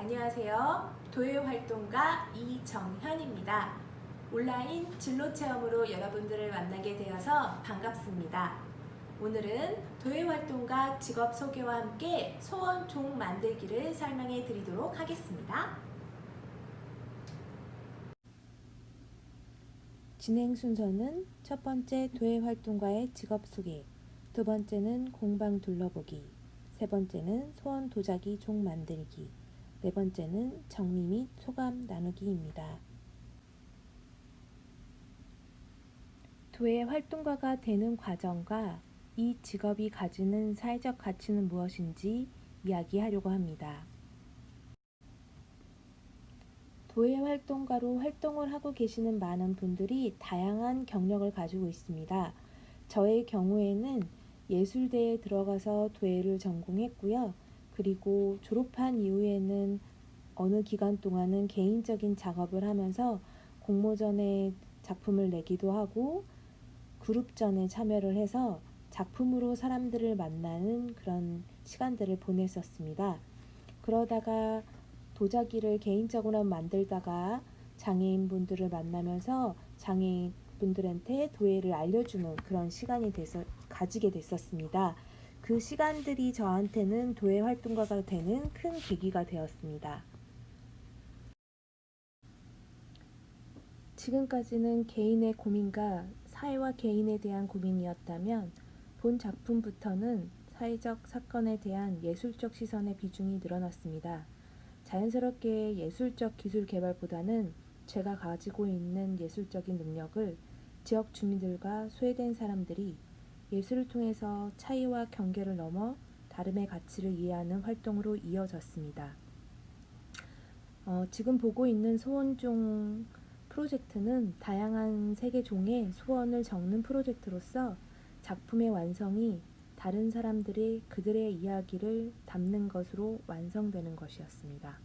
안녕하세요. 도예활동가 이정현입니다. 온라인 진로체험으로 여러분들을 만나게 되어서 반갑습니다. 오늘은 도예활동가 직업 소개와 함께 소원종 만들기를 설명해 드리도록 하겠습니다. 진행 순서는 첫 번째 도예활동가의 직업 소개, 두 번째는 공방 둘러보기, 세 번째는 소원 도자기 종 만들기, 네 번째는 정리 및 소감 나누기입니다. 도예활동가가 되는 과정과 이 직업이 가지는 사회적 가치는 무엇인지 이야기하려고 합니다. 도예활동가로 활동을 하고 계시는 많은 분들이 다양한 경력을 가지고 있습니다. 저의 경우에는 예술대에 들어가서 도예를 전공했고요. 그리고 졸업한 이후에는 어느 기간 동안은 개인적인 작업을 하면서 공모전에 작품을 내기도 하고 그룹전에 참여를 해서 작품으로 사람들을 만나는 그런 시간들을 보냈었습니다. 그러다가 도자기를 개인적으로 만들다가 장애인분들을 만나면서 장애인분들한테 도예를 알려주는 그런 시간이 가지게 됐었습니다. 그 시간들이 저한테는 도예 활동가가 되는 큰 계기가 되었습니다. 지금까지는 개인의 고민과 사회와 개인에 대한 고민이었다면 본 작품부터는 사회적 사건에 대한 예술적 시선의 비중이 늘어났습니다. 자연스럽게 예술적 기술 개발보다는 제가 가지고 있는 예술적인 능력을 지역 주민들과 소외된 사람들이 예술을 통해서 차이와 경계를 넘어 다름의 가치를 이해하는 활동으로 이어졌습니다. 지금 보고 있는 소원종 프로젝트는 다양한 세계 종의 소원을 적는 프로젝트로서 작품의 완성이 다른 사람들이 그들의 이야기를 담는 것으로 완성되는 것이었습니다.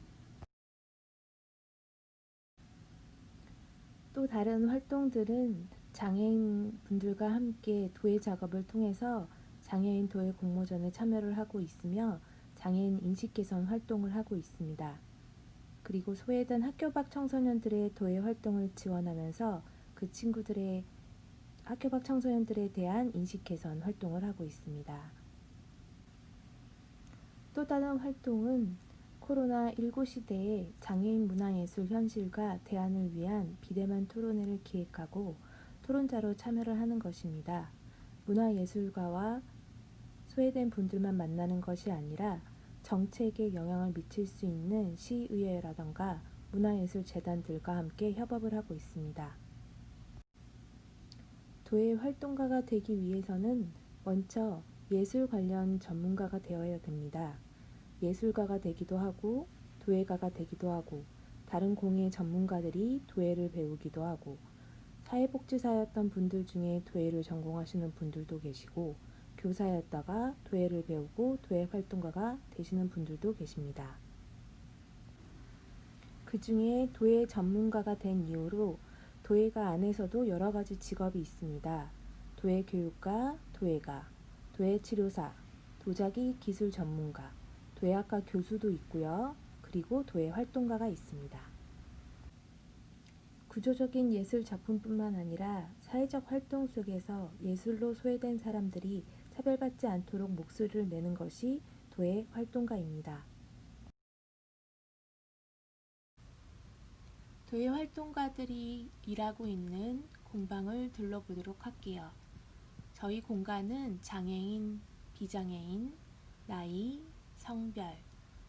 또 다른 활동들은 장애인 분들과 함께 도예 작업을 통해서 장애인 도예 공모전에 참여를 하고 있으며 장애인 인식 개선 활동을 하고 있습니다. 그리고 소외된 학교 밖 청소년들의 도예 활동을 지원하면서 그 친구들의 학교 밖 청소년들에 대한 인식 개선 활동을 하고 있습니다. 또 다른 활동은 코로나19 시대에 장애인 문화예술 현실과 대안을 위한 비대면 토론회를 기획하고 토론자로 참여를 하는 것입니다. 문화예술가와 소외된 분들만 만나는 것이 아니라 정책에 영향을 미칠 수 있는 시의회라던가 문화예술재단들과 함께 협업을 하고 있습니다. 도예 활동가가 되기 위해서는 먼저 예술 관련 전문가가 되어야 됩니다. 예술가가 되기도 하고 도예가가 되기도 하고 다른 공예 전문가들이 도예를 배우기도 하고 사회복지사였던 분들 중에 도예를 전공하시는 분들도 계시고 교사였다가 도예를 배우고 도예 활동가가 되시는 분들도 계십니다. 그 중에 도예 전문가가 된 이후로 도예가 안에서도 여러 가지 직업이 있습니다. 도예 교육가, 도예가, 도예 치료사, 도자기 기술 전문가, 도예학과 교수도 있고요. 그리고 도예 활동가가 있습니다. 구조적인 예술 작품뿐만 아니라 사회적 활동 속에서 예술로 소외된 사람들이 차별받지 않도록 목소리를 내는 것이 도예 활동가입니다. 도예 활동가들이 일하고 있는 공방을 둘러보도록 할게요. 저희 공간은 장애인, 비장애인, 나이, 성별,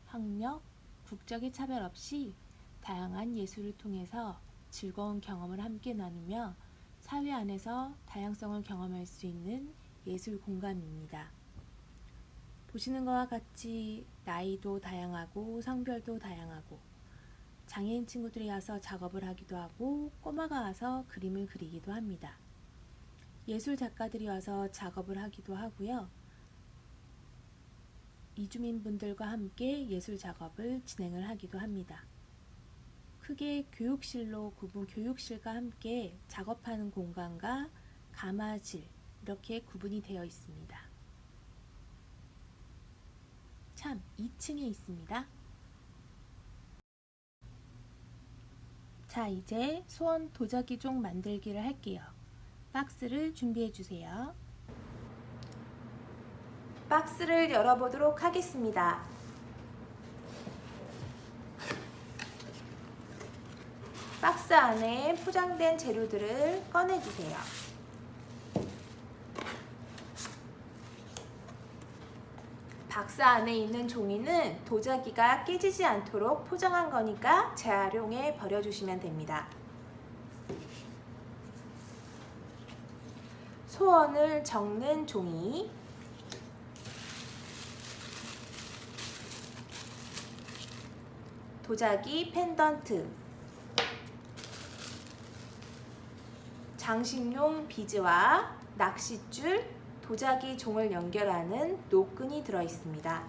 학력, 국적의 차별 없이 다양한 예술을 통해서 즐거운 경험을 함께 나누며 사회 안에서 다양성을 경험할 수 있는 예술 공간입니다. 보시는 것과 같이 나이도 다양하고 성별도 다양하고 장애인 친구들이 와서 작업을 하기도 하고 꼬마가 와서 그림을 그리기도 합니다. 예술 작가들이 와서 작업을 하기도 하고요. 이주민분들과 함께 예술 작업을 진행을 하기도 합니다. 크게 교육실로 교육실과 함께 작업하는 공간과 가마질 이렇게 구분이 되어 있습니다. 참 2층에 있습니다. 자, 이제 소원 도자기 종 만들기를 할게요. 박스를 준비해 주세요. 박스를 열어보도록 하겠습니다. 박스 안에 포장된 재료들을 꺼내주세요. 박스 안에 있는 종이는 도자기가 깨지지 않도록 포장한 거니까 재활용해 버려주시면 됩니다. 소원을 적는 종이, 도자기 펜던트, 장식용 비즈와 낚싯줄, 도자기 종을 연결하는 노끈이 들어있습니다.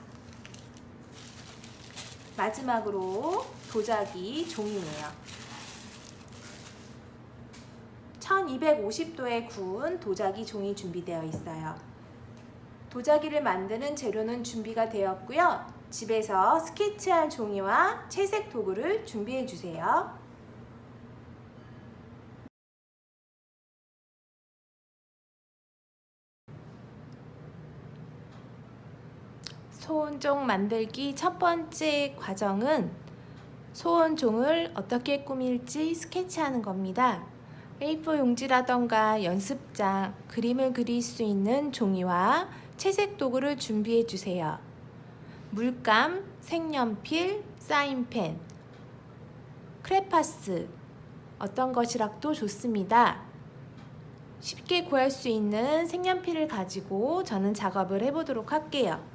마지막으로 도자기 종이네요. 1250도에 구운 도자기 종이 준비되어 있어요. 도자기를 만드는 재료는 준비가 되었고요. 집에서 스케치할 종이와 채색 도구를 준비해 주세요. 소원종 만들기 첫 번째 과정은 소원종을 어떻게 꾸밀지 스케치하는 겁니다. A4 용지라던가 연습장, 그림을 그릴 수 있는 종이와 채색 도구를 준비해 주세요. 물감, 색연필, 사인펜, 크레파스, 어떤 것이라도 좋습니다. 쉽게 구할 수 있는 색연필을 가지고 저는 작업을 해보도록 할게요.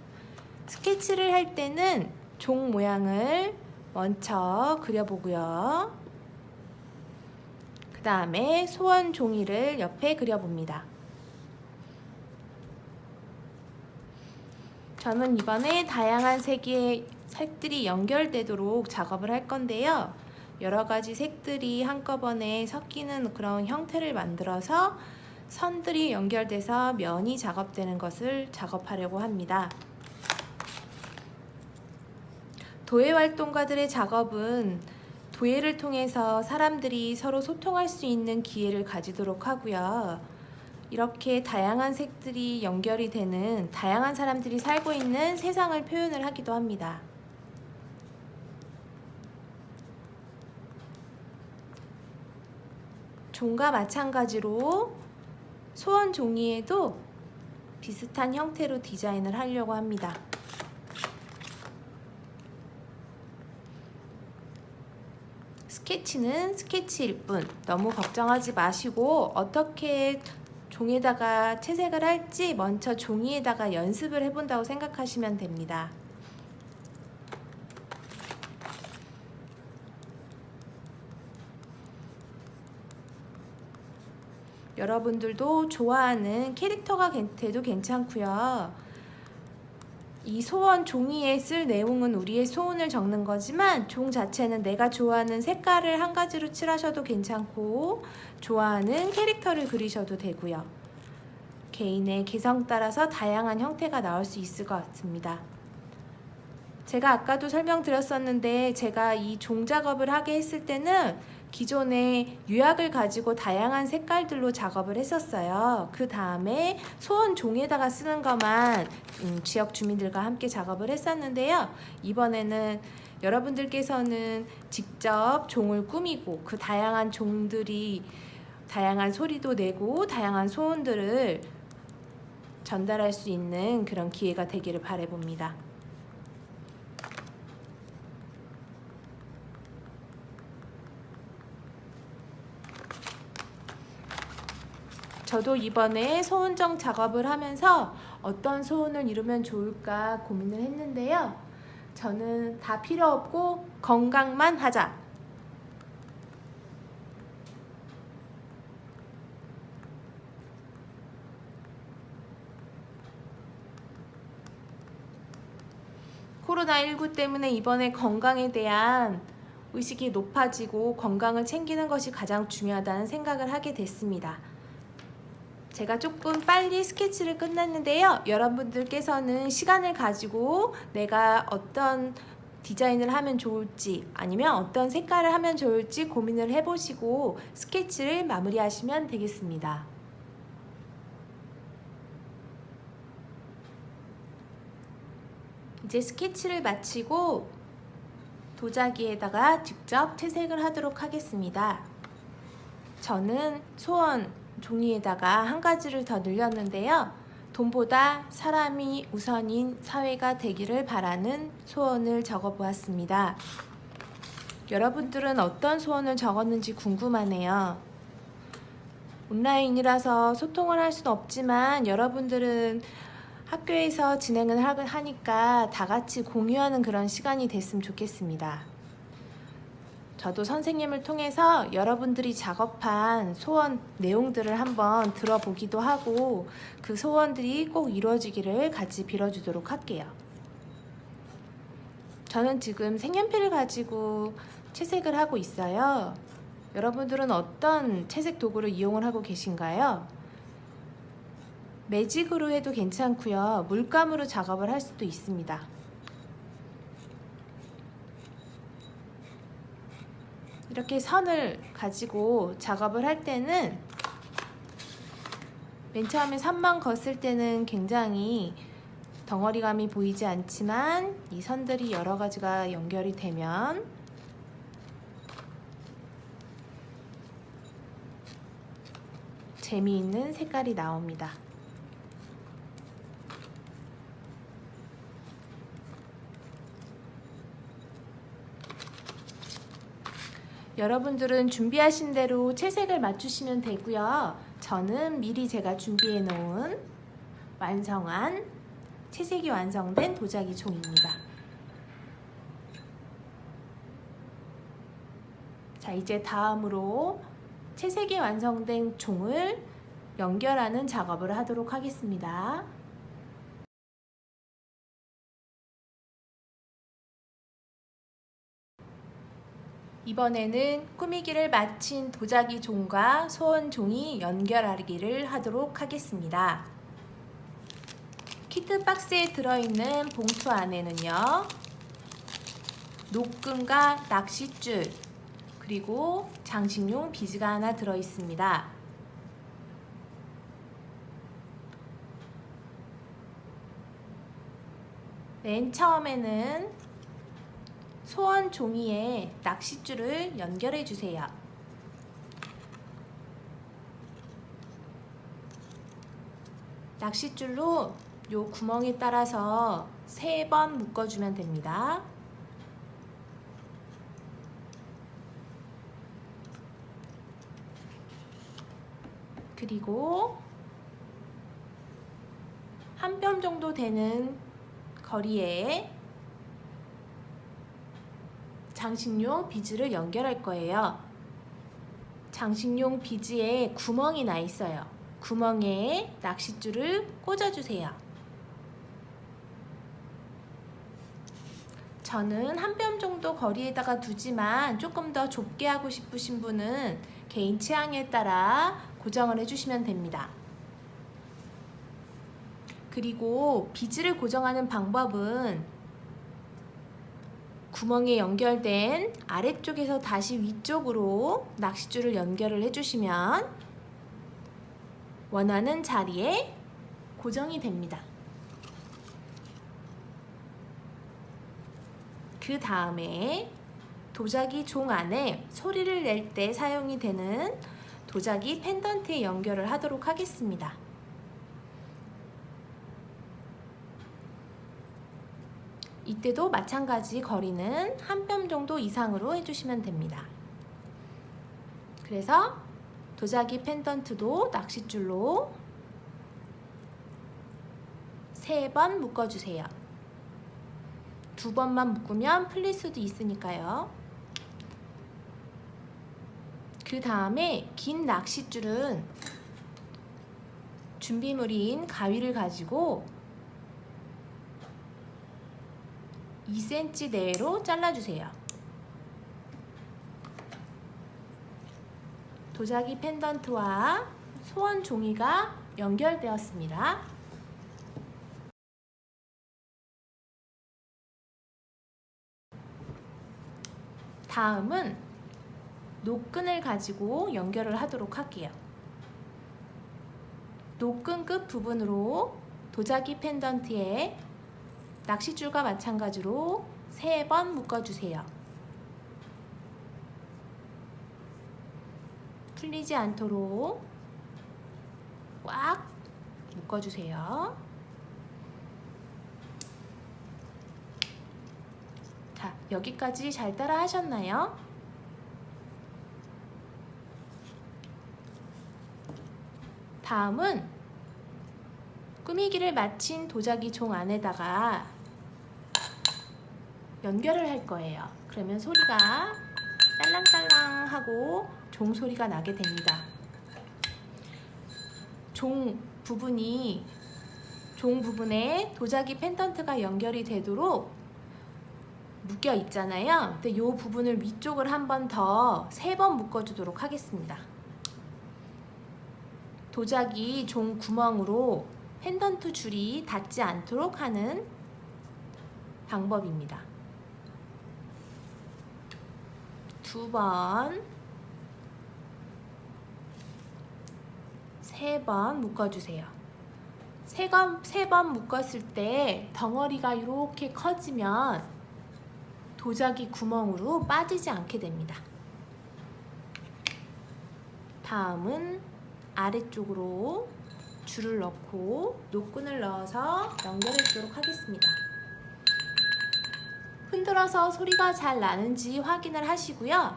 스케치를 할 때는 종 모양을 먼저 그려보고요. 그 다음에 소원 종이를 옆에 그려봅니다. 저는 이번에 다양한 색의 색들이 연결되도록 작업을 할 건데요. 여러 가지 색들이 한꺼번에 섞이는 그런 형태를 만들어서 선들이 연결돼서 면이 작업되는 것을 작업하려고 합니다. 도예 활동가들의 작업은 도예를 통해서 사람들이 서로 소통할 수 있는 기회를 가지도록 하고요. 이렇게 다양한 색들이 연결이 되는 다양한 사람들이 살고 있는 세상을 표현을 하기도 합니다. 종과 마찬가지로 소원 종이에도 비슷한 형태로 디자인을 하려고 합니다. 스케치는 스케치일 뿐 너무 걱정하지 마시고 어떻게 종에다가 채색을 할지 먼저 종이에다가 연습을 해본다고 생각하시면 됩니다. 여러분들도 좋아하는 캐릭터가 돼도 괜찮고요. 이 소원 종이에 쓸 내용은 우리의 소원을 적는 거지만 종 자체는 내가 좋아하는 색깔을 한 가지로 칠하셔도 괜찮고 좋아하는 캐릭터를 그리셔도 되고요. 개인의 개성 따라서 다양한 형태가 나올 수 있을 것 같습니다. 제가 아까도 설명드렸었는데 제가 이 종 작업을 하게 했을 때는 기존의 유약을 가지고 다양한 색깔들로 작업을 했었어요. 그 다음에 소원 종에다가 쓰는 것만 지역 주민들과 함께 작업을 했었는데요. 이번에는 여러분들께서는 직접 종을 꾸미고 그 다양한 종들이 다양한 소리도 내고 다양한 소원들을 전달할 수 있는 그런 기회가 되기를 바라봅니다. 저도 이번에 소원정 작업을 하면서 어떤 소원을 이루면 좋을까 고민을 했는데요. 저는 다 필요 없고 건강만 하자. 코로나19 때문에 이번에 건강에 대한 의식이 높아지고 건강을 챙기는 것이 가장 중요하다는 생각을 하게 됐습니다. 제가 조금 빨리 스케치를 끝냈는데요. 여러분들께서는 시간을 가지고 내가 어떤 디자인을 하면 좋을지 아니면 어떤 색깔을 하면 좋을지 고민을 해보시고 스케치를 마무리하시면 되겠습니다. 이제 스케치를 마치고 도자기에다가 직접 채색을 하도록 하겠습니다. 저는 소원 종이에다가 한 가지를 더 늘렸는데요. 돈보다 사람이 우선인 사회가 되기를 바라는 소원을 적어 보았습니다. 여러분들은 어떤 소원을 적었는지 궁금하네요. 온라인이라서 소통을 할 수는 없지만 여러분들은 학교에서 진행을 하니까 다 같이 공유하는 그런 시간이 됐으면 좋겠습니다. 저도 선생님을 통해서 여러분들이 작업한 소원 내용들을 한번 들어보기도 하고 그 소원들이 꼭 이루어지기를 같이 빌어주도록 할게요. 저는 지금 색연필을 가지고 채색을 하고 있어요. 여러분들은 어떤 채색 도구를 이용을 하고 계신가요? 매직으로 해도 괜찮고요. 물감으로 작업을 할 수도 있습니다. 이렇게 선을 가지고 작업을 할 때는 맨 처음에 선만 걷을 때는 굉장히 덩어리감이 보이지 않지만 이 선들이 여러 가지가 연결이 되면 재미있는 색깔이 나옵니다. 여러분들은 준비하신 대로 채색을 맞추시면 되고요. 저는 미리 제가 준비해 놓은 완성한 채색이 완성된 도자기 종입니다. 자, 이제 다음으로 채색이 완성된 종을 연결하는 작업을 하도록 하겠습니다. 이번에는 꾸미기를 마친 도자기 종과 소원 종이 연결하기를 하도록 하겠습니다. 키트 박스에 들어있는 봉투 안에는요, 노끈과 낚싯줄 그리고 장식용 비즈가 하나 들어있습니다. 맨 처음에는 소원 종이에 낚싯줄을 연결해 주세요. 낚싯줄로 요 구멍에 따라서 3번 묶어주면 됩니다. 그리고 한 뼘 정도 되는 거리에 장식용 비즈를 연결할 거예요. 장식용 비즈에 구멍이 나 있어요. 구멍에 낚싯줄을 꽂아주세요. 저는 한 뼘 정도 거리에다가 두지만 조금 더 좁게 하고 싶으신 분은 개인 취향에 따라 고정을 해주시면 됩니다. 그리고 비즈를 고정하는 방법은 구멍에 연결된 아래쪽에서 다시 위쪽으로 낚싯줄을 연결을 해주시면 원하는 자리에 고정이 됩니다. 그 다음에 도자기 종 안에 소리를 낼 때 사용이 되는 도자기 펜던트에 연결을 하도록 하겠습니다. 이때도 마찬가지 거리는 한 뼘 정도 이상으로 해주시면 됩니다. 그래서 도자기 펜던트도 낚싯줄로 3번 묶어주세요. 2번만 묶으면 풀릴 수도 있으니까요. 그 다음에 긴 낚싯줄은 준비물인 가위를 가지고 2cm 내외로 잘라주세요. 도자기 펜던트와 소원 종이가 연결되었습니다. 다음은 노끈을 가지고 연결을 하도록 할게요. 노끈 끝 부분으로 도자기 펜던트에 낚싯줄과 마찬가지로 3번 묶어주세요. 풀리지 않도록 꽉 묶어주세요. 자, 여기까지 잘 따라 하셨나요? 다음은 꾸미기를 마친 도자기 종 안에다가 연결을 할 거예요. 그러면 소리가 딸랑딸랑 하고 종 소리가 나게 됩니다. 종 부분에 도자기 펜던트가 연결이 되도록 묶여 있잖아요. 근데 이 부분을 위쪽을 한 번 더 3번 묶어주도록 하겠습니다. 도자기 종 구멍으로 펜던트 줄이 닿지 않도록 하는 방법입니다. 2번, 3번 묶어주세요. 3번 묶었을 때 덩어리가 이렇게 커지면 도자기 구멍으로 빠지지 않게 됩니다. 다음은 아래쪽으로 줄을 넣고 노끈을 넣어서 연결해 주도록 하겠습니다. 흔들어서 소리가 잘 나는지 확인을 하시고요.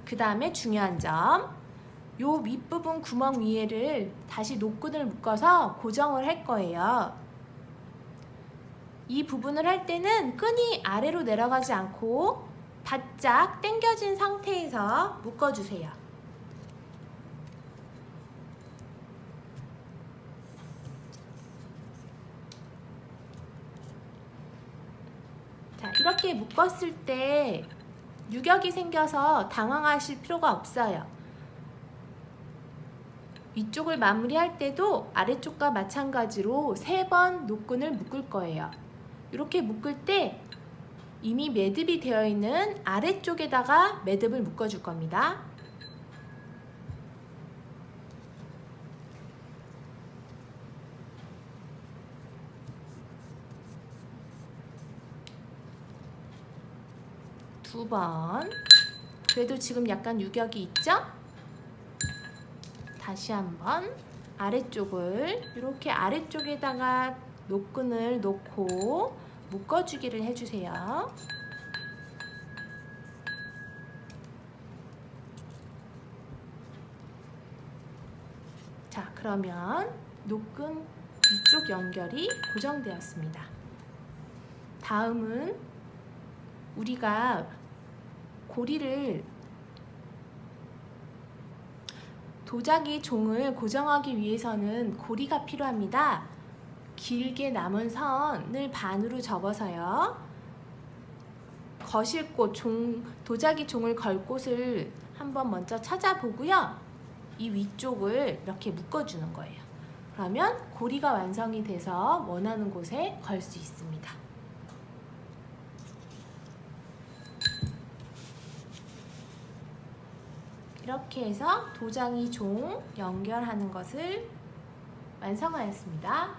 그 다음에 중요한 점, 요 윗부분 구멍 위에를 다시 노끈을 묶어서 고정을 할 거예요. 이 부분을 할 때는 끈이 아래로 내려가지 않고 바짝 당겨진 상태에서 묶어주세요. 자, 이렇게 묶었을 때 유격이 생겨서 당황하실 필요가 없어요. 위쪽을 마무리할 때도 아래쪽과 마찬가지로 3번 노끈을 묶을 거예요. 이렇게 묶을 때 이미 매듭이 되어 있는 아래쪽에다가 매듭을 묶어줄 겁니다. 두 번. 그래도 지금 약간 유격이 있죠? 다시 한번 아래쪽을 이렇게 아래쪽에다가 노끈을 놓고 묶어주기를 해주세요. 자, 그러면 노끈 위쪽 연결이 고정되었습니다. 다음은 우리가 도자기 종을 고정하기 위해서는 고리가 필요합니다. 길게 남은 선을 반으로 접어서요. 거실 곳, 도자기 종을 걸 곳을 한번 먼저 찾아보고요. 이 위쪽을 이렇게 묶어주는 거예요. 그러면 고리가 완성이 돼서 원하는 곳에 걸 수 있습니다. 이렇게 해서 도자기 종 연결하는 것을 완성하였습니다.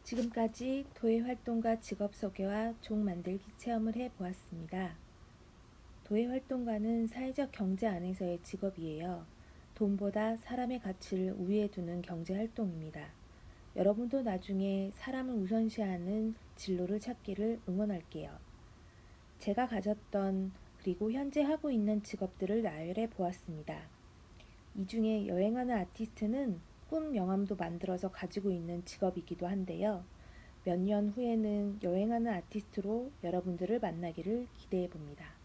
지금까지 도예활동가 직업소개와 종 만들기 체험을 해보았습니다. 도예활동가는 사회적 경제 안에서의 직업이에요. 돈보다 사람의 가치를 우위에 두는 경제활동입니다. 여러분도 나중에 사람을 우선시하는 진로를 찾기를 응원할게요. 제가 가졌던 그리고 현재 하고 있는 직업들을 나열해 보았습니다. 이 중에 여행하는 아티스트는 꿈 명함도 만들어서 가지고 있는 직업이기도 한데요. 몇 년 후에는 여행하는 아티스트로 여러분들을 만나기를 기대해 봅니다.